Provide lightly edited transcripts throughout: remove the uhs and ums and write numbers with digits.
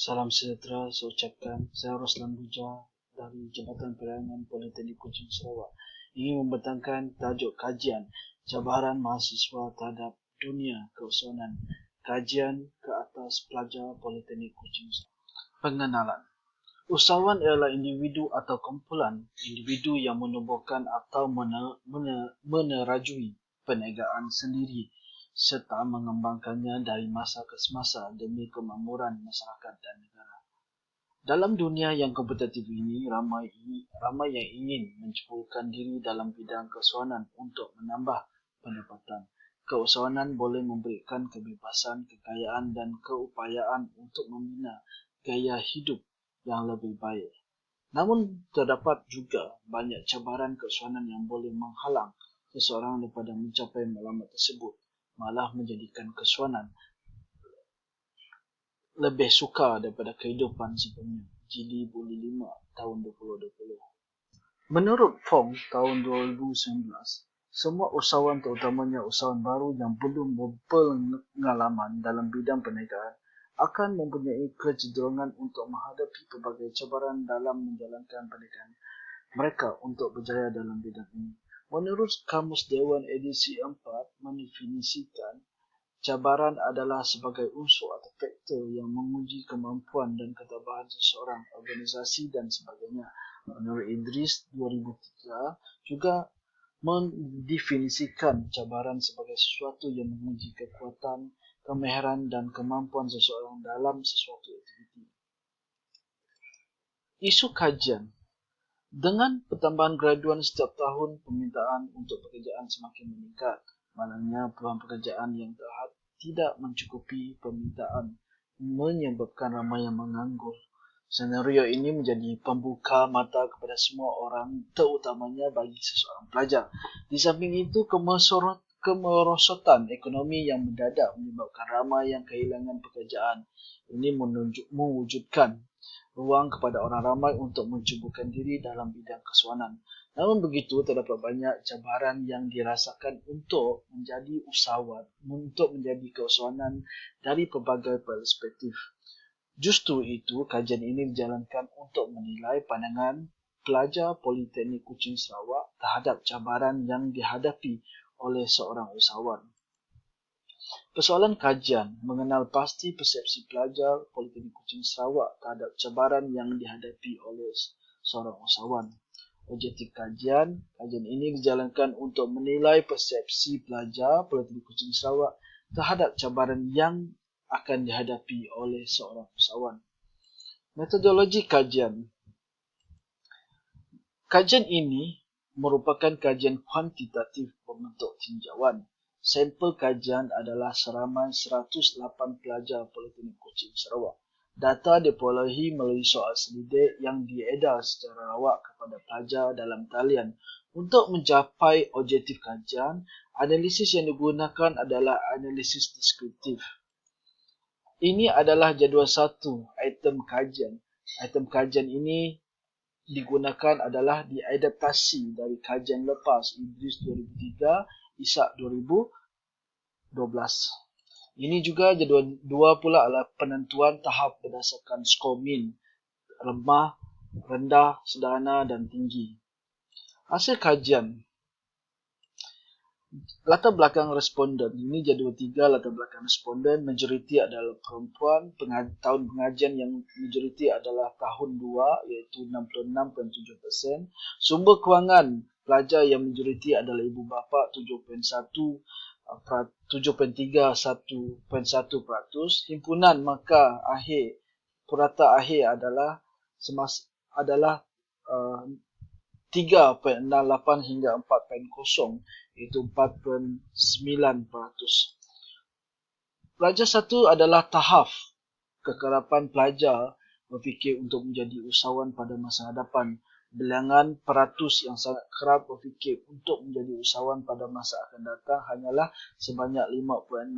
Salam sejahtera, saya ucapkan. Saya Roslan Buja dari Jabatan Pelayanan Politeknik Kuching Sarawak. Ingin membentangkan tajuk kajian cabaran mahasiswa terhadap dunia keusahawan. Kajian ke atas pelajar Politeknik Kuching Sarawak. Pengenalan. Usahawan ialah individu atau kumpulan individu yang menubuhkan atau menerajui perniagaan sendiri serta mengembangkannya dari masa ke semasa demi kemakmuran masyarakat dan negara. Dalam dunia yang kompetitif ini, ramai yang ingin menceburkan diri dalam bidang keusahawan untuk menambah pendapatan. Keusahawan boleh memberikan kebebasan, kekayaan dan keupayaan untuk membina gaya hidup yang lebih baik. Namun terdapat juga banyak cabaran keusahawan yang boleh menghalang seseorang daripada mencapai matlamat tersebut, malah menjadikan keusahawan lebih sukar daripada kehidupan sebelumnya. GD Bully 5 tahun 2020. Menurut Fong tahun 2019, semua usahawan terutamanya usahawan baru yang belum berpengalaman dalam bidang perniagaan akan mempunyai kecenderungan untuk menghadapi pelbagai cabaran dalam menjalankan perniagaan mereka untuk berjaya dalam bidang ini. Menurut Kamus Dewan edisi 4 mendefinisikan cabaran adalah sebagai unsur atau faktor yang menguji kemampuan dan ketabahan seseorang, organisasi dan sebagainya. Menurut Idris 2003 juga mendefinisikan cabaran sebagai sesuatu yang menguji kekuatan, kemahiran dan kemampuan seseorang dalam sesuatu aktiviti. Isu kajian. Dengan pertambahan graduan setiap tahun, permintaan untuk pekerjaan semakin meningkat. Malangnya peluang pekerjaan yang tidak mencukupi permintaan menyebabkan ramai yang menganggur. Senario ini menjadi pembuka mata kepada semua orang, terutamanya bagi seseorang pelajar. Di samping itu, kemerosotan ekonomi yang mendadak menyebabkan ramai yang kehilangan pekerjaan. Ini mewujudkan ruang kepada orang ramai untuk menceburkan diri dalam bidang keusahawan. Namun begitu, terdapat banyak cabaran yang dirasakan untuk menjadi usahawan, untuk menjadi keusahawan dari pelbagai perspektif. Justru itu, kajian ini dijalankan untuk menilai pandangan pelajar Politeknik Kuching Sarawak terhadap cabaran yang dihadapi oleh seorang usahawan. Persoalan kajian mengenal pasti persepsi pelajar Politeknik Kuching Sarawak terhadap cabaran yang dihadapi oleh seorang usahawan. Objektif kajian ini dijalankan untuk menilai persepsi pelajar Politeknik Kuching Sarawak terhadap cabaran yang akan dihadapi oleh seorang usahawan. Metodologi kajian. Kajian ini merupakan kajian kuantitatif berbentuk tinjauan. Sampel kajian adalah seramai 108 pelajar Politeknik Kuching Sarawak. Data diperolehi melalui soal selidik yang diedar secara rawak kepada pelajar dalam talian. Untuk mencapai objektif kajian, analisis yang digunakan adalah analisis deskriptif. Ini adalah jadual satu item kajian. Item kajian ini digunakan adalah diadaptasi dari kajian lepas Idris 2003, Ishak 2012. Ini juga jadual 2 pula adalah penentuan tahap berdasarkan skor min, lemah, rendah, sederhana dan tinggi. Hasil kajian. Latar belakang responden. Ini jadual 3 latar belakang responden. Majoriti adalah perempuan. Tahun pengajian yang majoriti adalah tahun 2 iaitu 66.7%. Sumber kewangan pelajar yang majoriti adalah ibu bapa 7.3, 1.1%. Himpunan markah akhir purata akhir adalah 3.68 hingga 4.0 iaitu 4.9%. Pelajar satu adalah tahap kekerapan pelajar berfikir untuk menjadi usahawan pada masa hadapan. Bilangan peratus yang sangat kerap berfikir untuk menjadi usahawan pada masa akan datang hanyalah sebanyak 5.6%.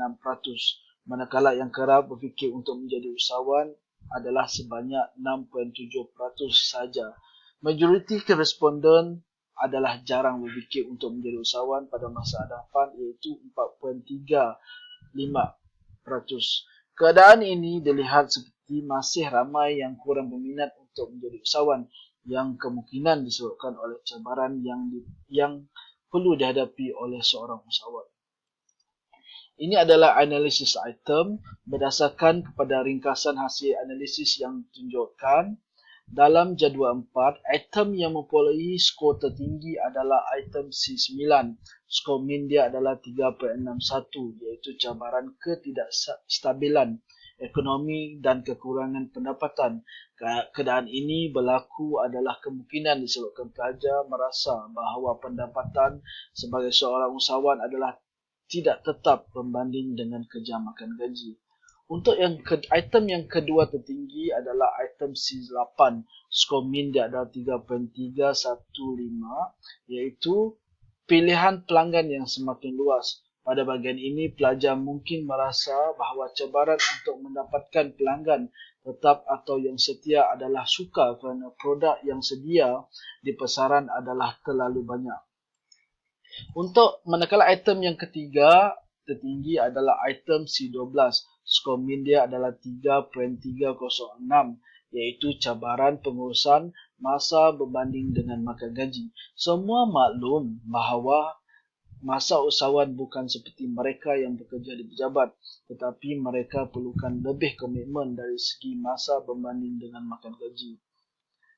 Manakala yang kerap berfikir untuk menjadi usahawan adalah sebanyak 6.7% saja. Majoriti responden adalah jarang berfikir untuk menjadi usahawan pada masa hadapan iaitu 4.35%. Keadaan ini dilihat seperti masih ramai yang kurang berminat untuk menjadi usahawan, yang kemungkinan disebabkan oleh cabaran yang perlu dihadapi oleh seorang usahawan. Ini adalah analisis item berdasarkan kepada ringkasan hasil analisis yang ditunjukkan. Dalam jadual 4, item yang memperolehi skor tertinggi adalah item C9. Skor min dia adalah 3.61, iaitu cabaran ketidakstabilan ekonomi dan kekurangan pendapatan. Keadaan ini berlaku adalah kemungkinan disebabkan pelajar merasa bahawa pendapatan sebagai seorang usahawan adalah tidak tetap berbanding dengan kerja makan gaji. Untuk item yang kedua tertinggi adalah item C8. Skor min dia adalah 3.315, iaitu pilihan pelanggan yang semakin luas. Pada bahagian ini, pelajar mungkin merasa bahawa cabaran untuk mendapatkan pelanggan tetap atau yang setia adalah sukar kerana produk yang sedia di pasaran adalah terlalu banyak. Untuk manakala item yang ketiga tertinggi adalah item C12. Skor min dia adalah 3.306, iaitu cabaran pengurusan masa berbanding dengan makan gaji. Semua maklum bahawa masa usahawan bukan seperti mereka yang bekerja di pejabat, tetapi mereka perlukan lebih komitmen dari segi masa berbanding dengan makan gaji.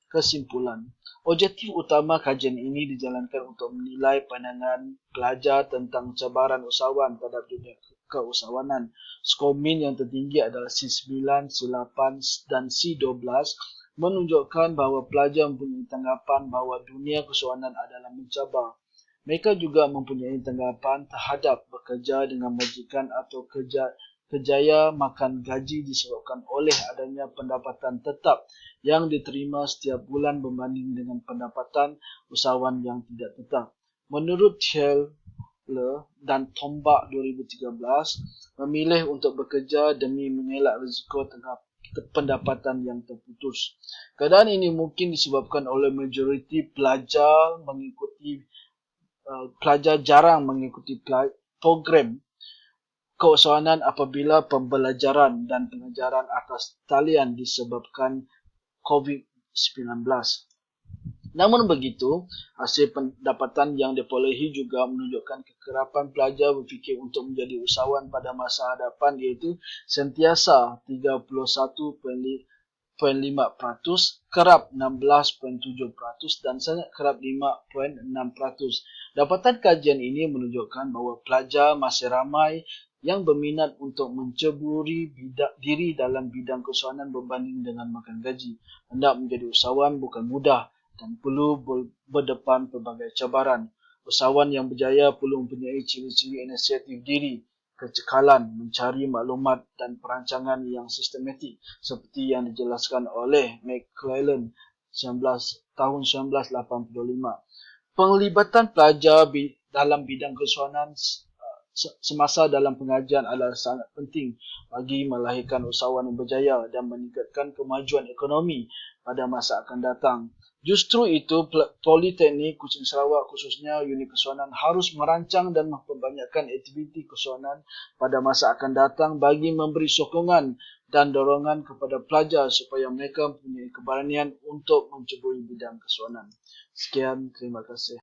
Kesimpulan, objektif utama kajian ini dijalankan untuk menilai pandangan pelajar tentang cabaran usahawan terhadap dunia keusahawanan. Skor min yang tertinggi adalah C9, C8 dan C12 menunjukkan bahawa pelajar mempunyai tanggapan bahawa dunia keusahawanan adalah mencabar. Mereka juga mempunyai tanggapan terhadap bekerja dengan majikan atau kerjaya makan gaji disebabkan oleh adanya pendapatan tetap yang diterima setiap bulan berbanding dengan pendapatan usahawan yang tidak tetap. Menurut Taylor dan Tombak 2013, memilih untuk bekerja demi mengelak risiko terhadap pendapatan yang terputus. Keadaan ini mungkin disebabkan oleh majoriti pelajar jarang mengikuti program keusahawanan apabila pembelajaran dan pengajaran atas talian disebabkan COVID-19. Namun begitu, hasil pendapatan yang diperolehi juga menunjukkan kekerapan pelajar berfikir untuk menjadi usahawan pada masa hadapan, iaitu sentiasa 31.5%, kerap 16.7% dan sangat kerap 5.6%. Dapatan kajian ini menunjukkan bahawa pelajar masih ramai yang berminat untuk menceburi diri dalam bidang keusahawanan berbanding dengan makan gaji. Hendak menjadi usahawan bukan mudah dan perlu berdepan pelbagai cabaran. Usahawan yang berjaya perlu mempunyai ciri-ciri inisiatif diri, kecekalan, mencari maklumat dan perancangan yang sistematik seperti yang dijelaskan oleh McClellan tahun 1985. Penglibatan pelajar dalam bidang keusahawanan semasa dalam pengajian adalah sangat penting bagi melahirkan usahawan yang berjaya dan meningkatkan kemajuan ekonomi pada masa akan datang. Justru itu, Politeknik Kuching Sarawak, khususnya unit keusahawanan, harus merancang dan memperbanyakkan aktiviti keusahawanan pada masa akan datang bagi memberi sokongan dan dorongan kepada pelajar supaya mereka mempunyai keberanian untuk menceburi bidang keusahawanan. Sekian, terima kasih.